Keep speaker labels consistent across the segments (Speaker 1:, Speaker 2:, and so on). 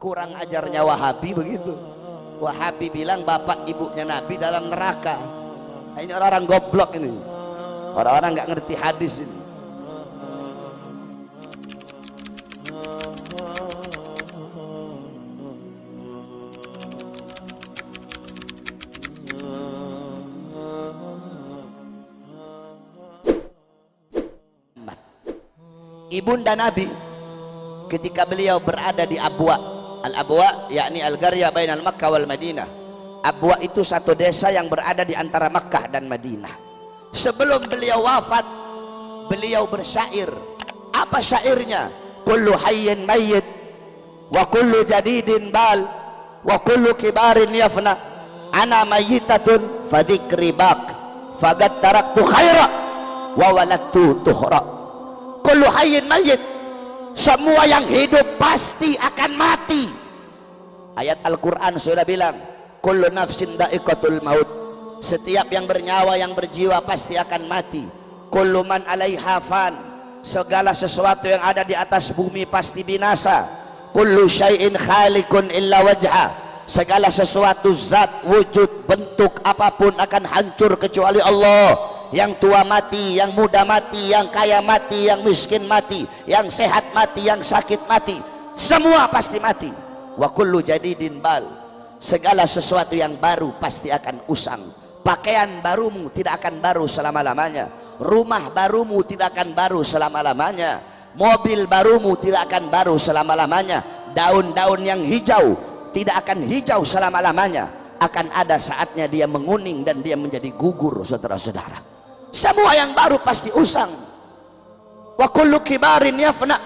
Speaker 1: kurang ajarnya Wahabi begitu. Wahabi bilang bapak ibunya Nabi dalam neraka. Nah, ini orang-orang goblok ini, orang-orang nggak ngerti hadis ini. Ibunda Nabi ketika beliau berada di Abwa, Al-Abwa yakni Al-Qarya bainal Makkah wal Madinah. Abwa itu satu desa yang berada di antara Makkah dan Madinah. Sebelum beliau wafat, beliau bersyair. Apa syairnya? Kullu hayyin mayyit wa kullu jadidin bal wa kullu kibarin yafna, ana mayyitatun fadhikri bak faqad taraktu khaira wa waladtu tuhra. Kullu hayyin mayyit, semua yang hidup pasti akan mati. Ayat Al-Quran sudah bilang kullu nafsin dha'iqatul maut, setiap yang bernyawa yang berjiwa pasti akan mati. Kullu man 'alaiha fan, segala sesuatu yang ada di atas bumi pasti binasa. Kullu syai'in khaliqun illa wajha, segala sesuatu zat, wujud, bentuk apapun akan hancur kecuali Allah. Yang tua mati, yang muda mati, yang kaya mati, yang miskin mati, yang sehat mati, yang sakit mati, semua pasti mati. Wa kullu jadidin bal, segala sesuatu yang baru pasti akan usang. Pakaian barumu tidak akan baru selama-lamanya, rumah barumu tidak akan baru selama-lamanya, mobil barumu tidak akan baru selama-lamanya, daun-daun yang hijau tidak akan hijau selama-lamanya, akan ada saatnya dia menguning dan dia menjadi gugur. Saudara-saudara, semua yang baru pasti usang. Wa kullu kibarin yafna,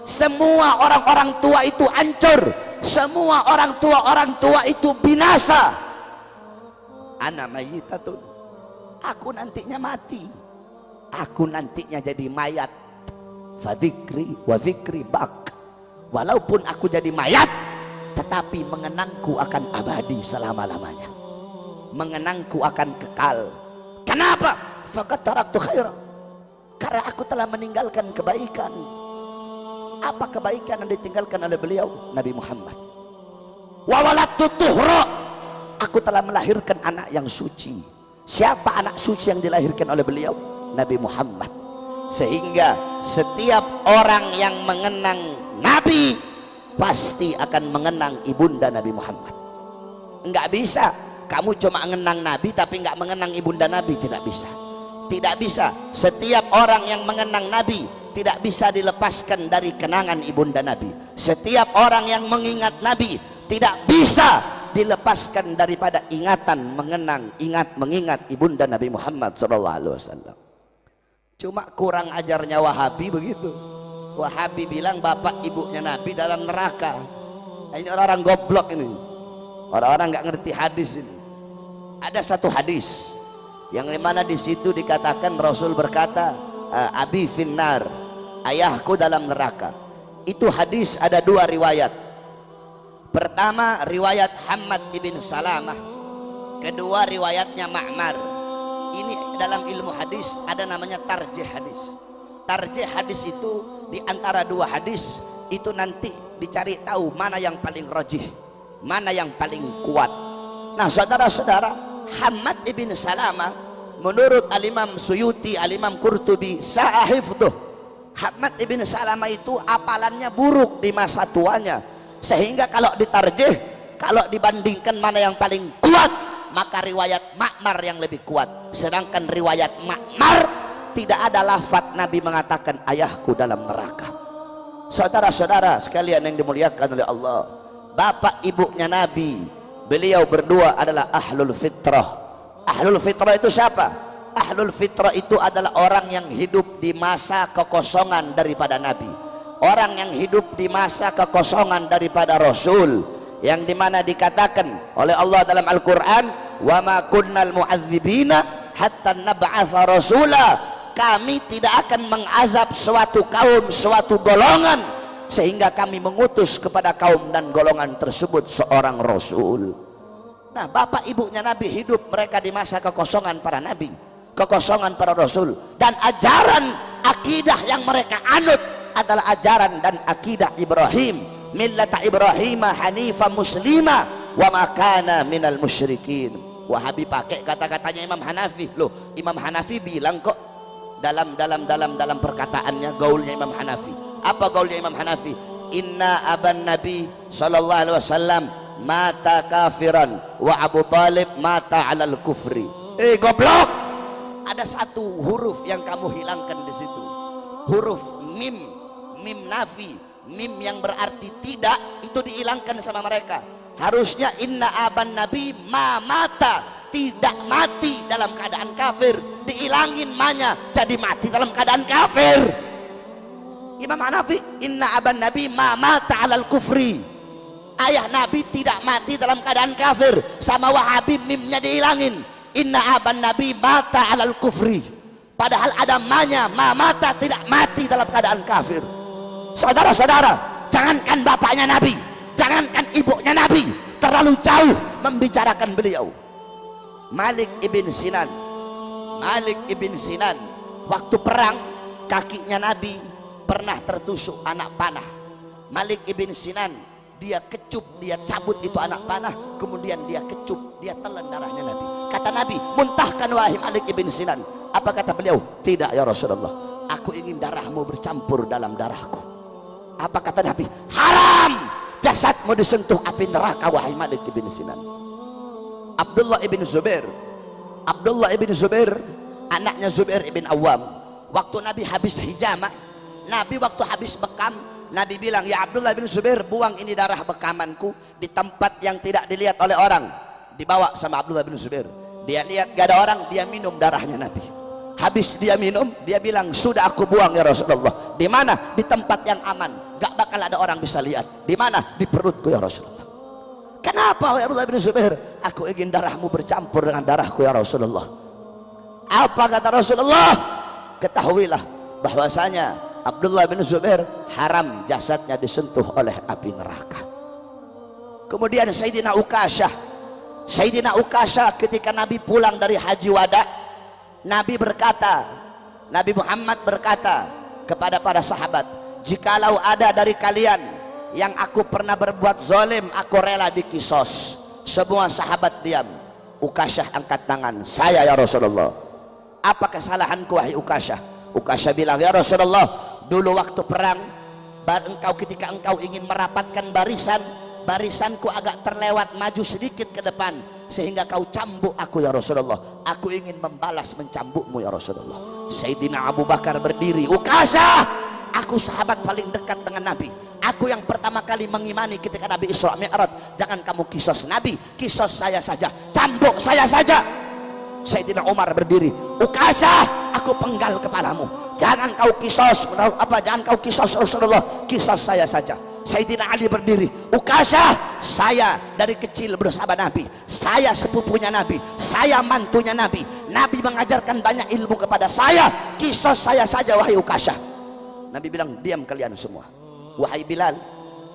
Speaker 1: semua orang-orang tua itu hancur, semua orang tua itu binasa. Ana mayyitatun, aku nantinya mati, aku nantinya jadi mayat. Fadzikri wa dzikri bak, walaupun aku jadi mayat tetapi mengenangku akan abadi selama-lamanya, mengenangku akan kekal. Kenapa? Faqad taraktu khaira, karena aku telah meninggalkan kebaikan. Apa kebaikan yang ditinggalkan oleh beliau? Nabi Muhammad. Wa waladtu tuhra, aku telah melahirkan anak yang suci. Siapa anak suci yang dilahirkan oleh beliau? Nabi Muhammad. Sehingga setiap orang yang mengenang Nabi pasti akan mengenang ibunda Nabi Muhammad. Enggak bisa kamu cuma mengenang Nabi tapi enggak mengenang ibunda Nabi, tidak bisa. Tidak bisa. Setiap orang yang mengenang Nabi tidak bisa dilepaskan dari kenangan ibunda Nabi. Setiap orang yang mengingat Nabi tidak bisa dilepaskan daripada ingatan mengingat ibunda Nabi Muhammad SAW. Cuma kurang ajarnya Wahabi begitu. Wahabi bilang bapak ibunya Nabi dalam neraka. Nah, ini orang-orang goblok ini, orang-orang nggak ngerti hadis ini. Ada satu hadis yang dimana di situ dikatakan Rasul berkata, abi finnar, ayahku dalam neraka. Itu hadis ada dua riwayat. Pertama riwayat Hammad ibn Salamah, kedua riwayatnya Ma'mar. Ini dalam ilmu hadis ada namanya tarjih hadis. Tarjih hadis itu di antara dua hadis itu nanti dicari tahu mana yang paling rajih, mana yang paling kuat. Nah saudara-saudara, Hammad ibn Salamah menurut Al-Imam Suyuti, Al-Imam Qurtubi, sahifduh, Hammad ibn Salamah itu apalannya buruk di masa tuanya, sehingga kalau ditarjih, kalau dibandingkan mana yang paling kuat, maka riwayat Ma'mar yang lebih kuat. Sedangkan riwayat Ma'mar tidak ada lafaz Nabi mengatakan ayahku dalam neraka. Saudara-saudara sekalian yang dimuliakan oleh Allah, bapak ibunya Nabi, beliau berdua adalah ahlul fitrah. Ahlul fitrah itu siapa? Ahlul fitrah itu adalah orang yang hidup di masa kekosongan daripada Nabi, orang yang hidup di masa kekosongan daripada Rasul, yang dimana dikatakan oleh Allah dalam Al-Quran, wa ma kunnal mu'adzibina hatta nab'atha rasula, kami tidak akan mengazab suatu kaum, suatu golongan sehingga kami mengutus kepada kaum dan golongan tersebut seorang Rasul. Nah bapak ibunya Nabi hidup mereka di masa kekosongan para Nabi, kekosongan para Rasul, dan ajaran akidah yang mereka anut adalah ajaran dan akidah Ibrahim, millata Ibrahim hanifa muslima wa ma kana minal musyrikin. Wahabi pakai kata-katanya Imam Hanafi. Loh, Imam Hanafi bilang kok dalam perkataannya, gaulnya Imam Hanafi. Apa gaulnya Imam Hanafi? Inna aban Nabi sallallahu alaihi wasallam mata kafiran wa Abu Talib mata alal kufri. Goblok, ada satu huruf yang kamu hilangkan di situ, huruf mim, mim nafi, mim yang berarti tidak, itu dihilangkan sama mereka. Harusnya inna aban Nabi ma mata, tidak mati dalam keadaan kafir, dihilangin manya jadi mati dalam keadaan kafir. Imam Hanafi inna aban Nabi ma mata alal kufri, ayah Nabi tidak mati dalam keadaan kafir. Sama Wahabi mimnya dihilangin, inna aban Nabi mata alal kufri, padahal ada manya ma mata, tidak mati dalam keadaan kafir. Saudara-saudara, jangankan bapaknya Nabi, jangankan ibunya Nabi, terlalu jauh membicarakan beliau. Malik ibn Sinan, Malik ibn Sinan, waktu perang kakinya Nabi pernah tertusuk anak panah. Malik ibn Sinan, dia kecup, dia cabut itu anak panah, kemudian dia kecup, dia telan darahnya Nabi. Kata Nabi, muntahkan wahai Malik ibn Sinan. Apa kata beliau? Tidak ya Rasulullah, aku ingin darahmu bercampur dalam darahku. Apa kata Nabi? Haram jasadmu disentuh api neraka wahai Malik ibn Sinan. Abdullah ibn Zubair, Abdullah ibn Zubair anaknya Zubair ibn Awam, waktu Nabi habis hijamah, Nabi waktu habis bekam, Nabi bilang, ya Abdullah bin Zubair, buang ini darah bekamanku di tempat yang tidak dilihat oleh orang. Dibawa sama Abdullah bin Zubair, dia lihat gak ada orang, dia minum darahnya Nabi. Habis dia minum, dia bilang, sudah aku buang ya Rasulullah. Di mana? Di tempat yang aman, gak bakal ada orang bisa lihat. Di mana? Di perutku ya Rasulullah. Kenapa ya Abdullah bin Zubair? Aku ingin darahmu bercampur dengan darahku ya Rasulullah. Apa kata Rasulullah? Ketahuilah bahwasanya Abdullah bin Zubair haram jasadnya disentuh oleh api neraka. Kemudian Sayyidina Ukasyah, Sayyidina Ukasyah ketika Nabi pulang dari haji wada, Nabi berkata, Nabi Muhammad berkata kepada para sahabat, jikalau ada dari kalian yang aku pernah berbuat zalim, aku rela dikisos. Semua sahabat diam. Ukasyah angkat tangan, saya ya Rasulullah. Apa kesalahanku wahai Ukasyah? Ukasyah bilang, ya Rasulullah, dulu waktu perang, ketika engkau ingin merapatkan barisan, barisanku agak terlewat maju sedikit ke depan, sehingga kau cambuk aku ya Rasulullah. Aku ingin membalas mencambukmu ya Rasulullah. Sayyidina Abu Bakar berdiri, Ukasyah, aku sahabat paling dekat dengan Nabi, aku yang pertama kali mengimani ketika Nabi Isra Mi'raj. Jangan kamu kisos Nabi, kisos saya saja, cambuk saya saja. Sayyidina Umar berdiri, Ukasyah, aku penggal kepalamu, jangan kau kisos, jangan kau kisos Rasulullah, kisos saya saja. Sayyidina Ali berdiri, Ukasyah, saya dari kecil bersama Nabi, saya sepupunya Nabi, saya mantunya Nabi, Nabi mengajarkan banyak ilmu kepada saya, kisos saya saja wahai Ukasyah. Nabi bilang, diam kalian semua. Wahai Bilal,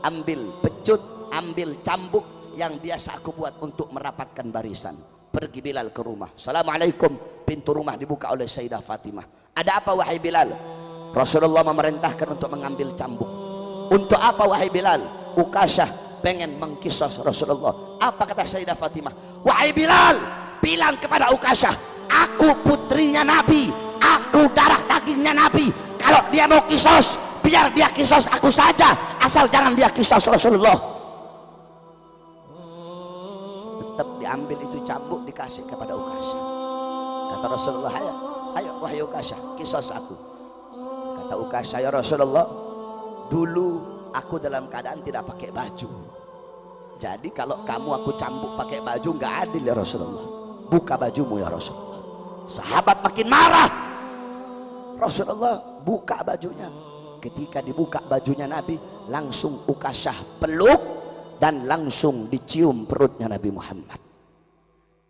Speaker 1: ambil pecut, ambil cambuk yang biasa aku buat untuk merapatkan barisan. Pergi Bilal ke rumah. Assalamualaikum. Pintu rumah dibuka oleh Sayyidah Fatimah. Ada apa wahai Bilal? Rasulullah memerintahkan untuk mengambil cambuk. Untuk apa wahai Bilal? Ukasyah pengen mengkisos Rasulullah. Apa kata Sayyidah Fatimah? Wahai Bilal, bilang kepada Ukasyah, aku putrinya Nabi, aku darah dagingnya Nabi. Kalau dia mau kisos, biar dia kisos aku saja, asal jangan dia kisos Rasulullah. Tetap diambil itu cambuk, dikasih kepada Ukasyah. Kata Rasulullah, ayo wahai Ukasyah, kisos aku. Kata Ukasyah, ya Rasulullah, dulu aku dalam keadaan tidak pakai baju, jadi kalau kamu aku cambuk pakai baju nggak adil ya Rasulullah. Buka bajumu ya Rasulullah. Sahabat makin marah. Rasulullah buka bajunya. Ketika dibuka bajunya Nabi, langsung Ukasyah peluk dan langsung dicium perutnya Nabi Muhammad.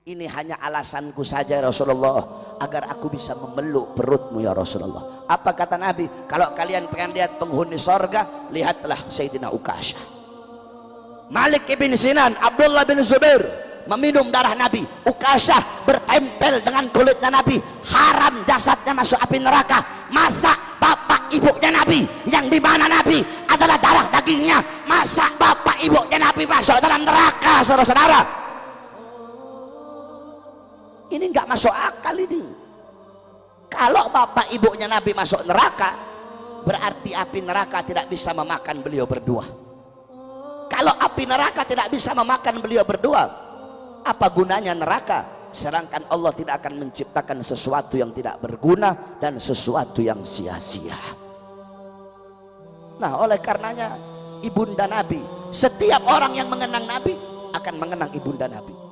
Speaker 1: Ini hanya alasanku saja ya Rasulullah, agar aku bisa memeluk perutmu ya Rasulullah. Apa kata Nabi? Kalau kalian pengen lihat penghuni sorga, lihatlah Sayyidina Ukasyah. Malik ibn Sinan, Abdullah bin Zubair meminum darah Nabi. Ukasyah bertempel dengan kulitnya Nabi, haram jasadnya masuk api neraka. Masa bapak ibunya Nabi, yang dimana Nabi adalah darah dagingnya. Masa bapak ibunya Nabi masuk dalam neraka, saudara-saudara? Ini nggak masuk akal ini. Kalau bapak ibunya Nabi masuk neraka, berarti api neraka tidak bisa memakan beliau berdua. Kalau api neraka tidak bisa memakan beliau berdua, apa gunanya neraka? Sedangkan Allah tidak akan menciptakan sesuatu yang tidak berguna dan sesuatu yang sia-sia. Nah, oleh karenanya ibunda Nabi, setiap orang yang mengenang Nabi akan mengenang ibunda Nabi.